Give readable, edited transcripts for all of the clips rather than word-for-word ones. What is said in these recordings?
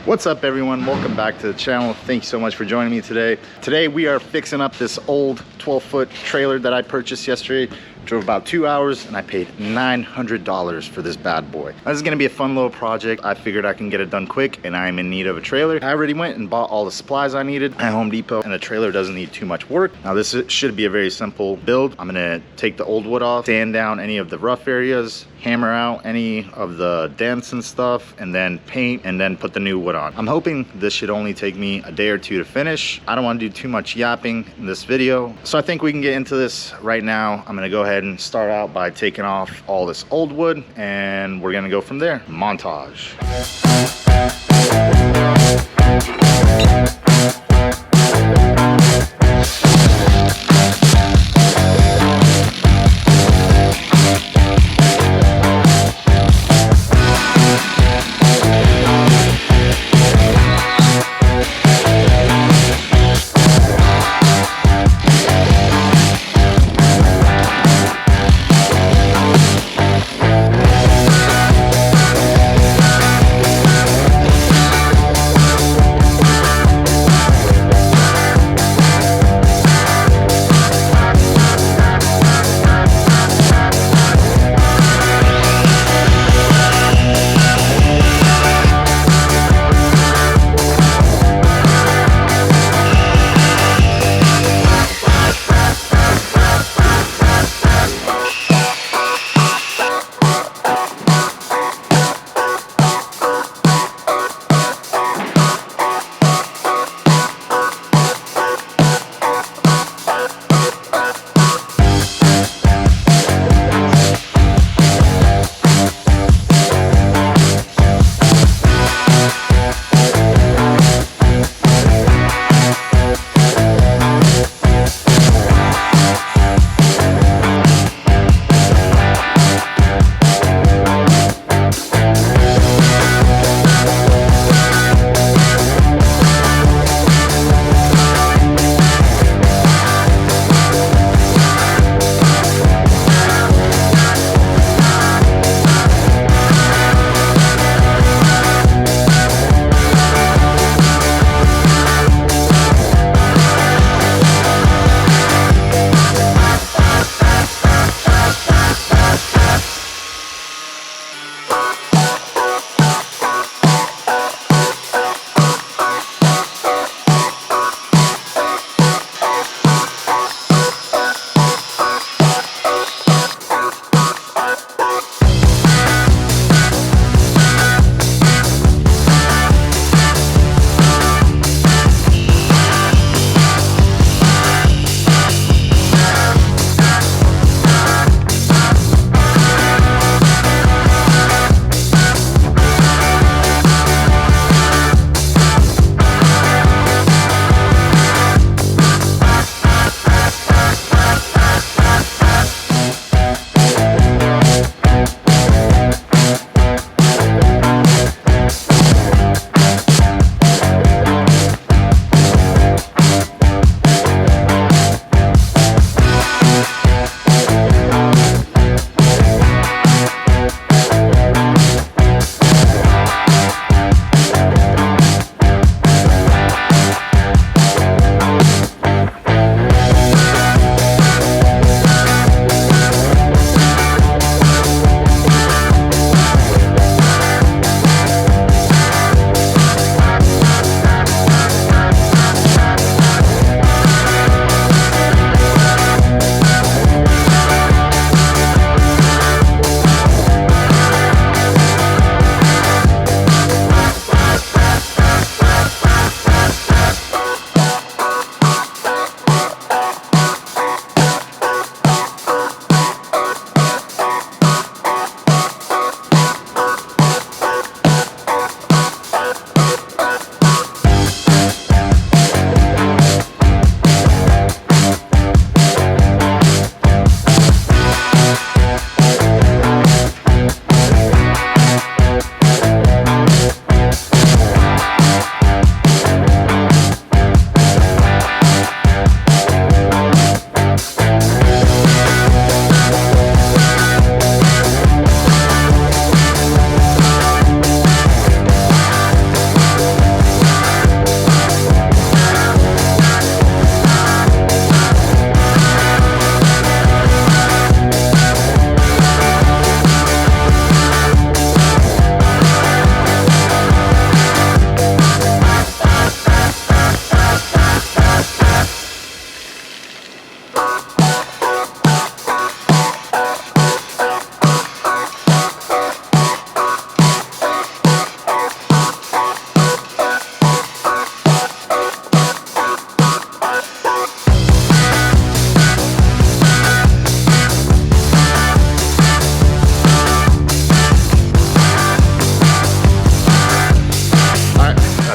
What's up everyone, welcome back to the channel. Thank you so much for joining me today. Today we are fixing up this old 12-foot trailer that I purchased yesterday. Drove about 2 hours and I paid $900 for this bad boy. This is gonna be a fun little project. I figured I can get it done quick and I'm in need of a trailer. I already went and bought all the supplies I needed at Home Depot, and the trailer doesn't need too much work. Now this should be a very simple build. I'm gonna take the old wood off, sand down any of the rough areas, hammer out any of the dents and stuff, and then paint and then put the new wood on. I'm hoping this should only take me a day or two to finish. I don't want to do too much yapping in this video, so I think we can get into this right now. I'm gonna go ahead and start out by taking off all this old wood and we're gonna go from there. Montage.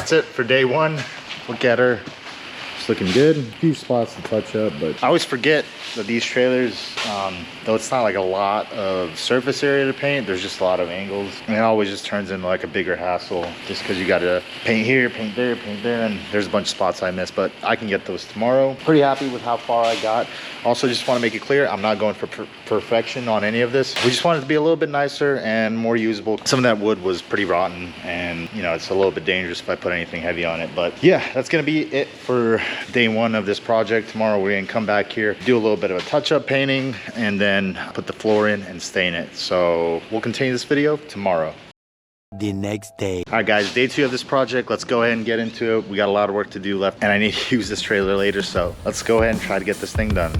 that's it for day one. Look at her. It's looking good. A few spots to touch up, but I always forget that these trailers, though it's not like a lot of surface area to paint, there's just a lot of angles. And it always just turns into like a bigger hassle just because you got to paint here, paint there, and there's a bunch of spots I missed, but I can get those tomorrow. Pretty happy with how far I got. Also, just want to make it clear, I'm not going for perfection on any of this. We just wanted it to be a little bit nicer and more usable. Some of that wood was pretty rotten, and you know, it's a little bit dangerous if I put anything heavy on it. But yeah, that's gonna be it for day one of this project. Tomorrow we're gonna come back here, do a little bit of a touch-up painting, and then put the floor in and stain it. So we'll continue this video tomorrow. The next day. All right guys, day two of this project. Let's go ahead and get into it. We got a lot of work to do left, and I need to use this trailer later, so let's go ahead and try to get this thing done.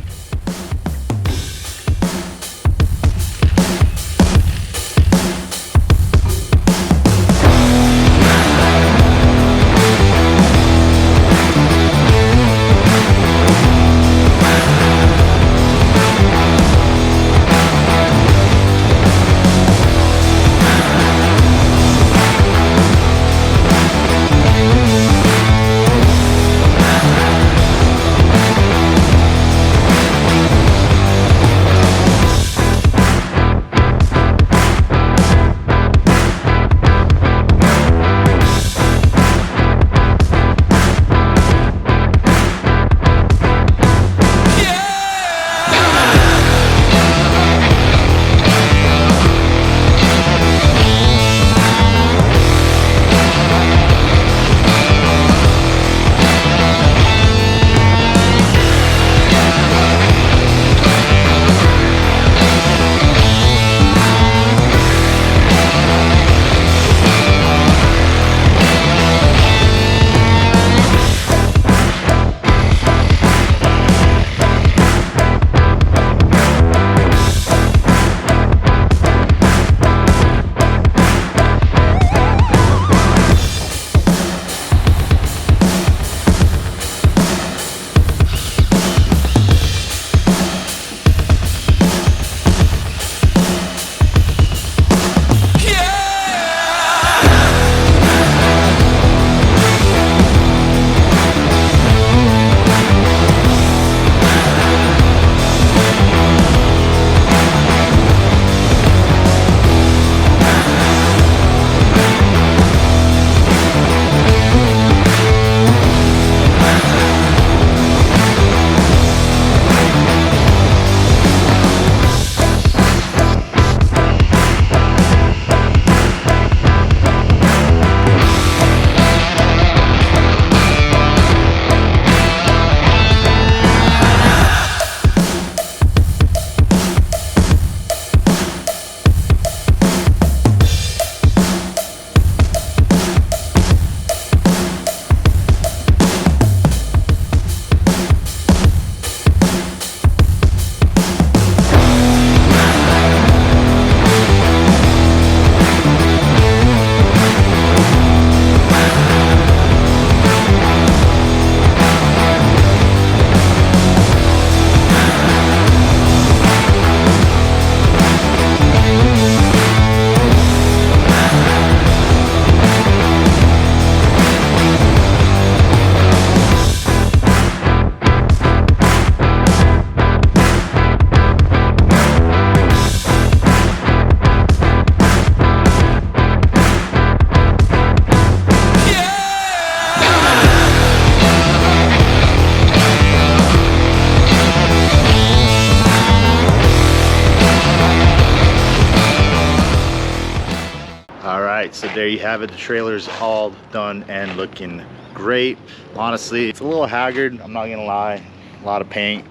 right, so there you have it. The trailer's all done and looking great. Honestly, it's a little haggard, I'm not gonna lie. A lot of paint,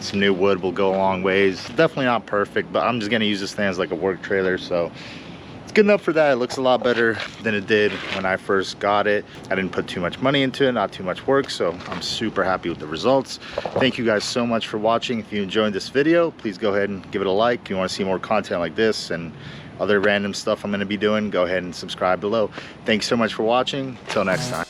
some new wood will go a long ways. Definitely not perfect, but I'm just gonna use this thing as like a work trailer, so it's good enough for that. It looks a lot better than it did when I first got it. I didn't put too much money into it, not too much work, so I'm super happy with the results. Thank you guys so much for watching. If you enjoyed this video, please go ahead and give it a like. If you want to see more content like this and other random stuff I'm going to be doing, go ahead and subscribe below. Thanks so much for watching. Till next time.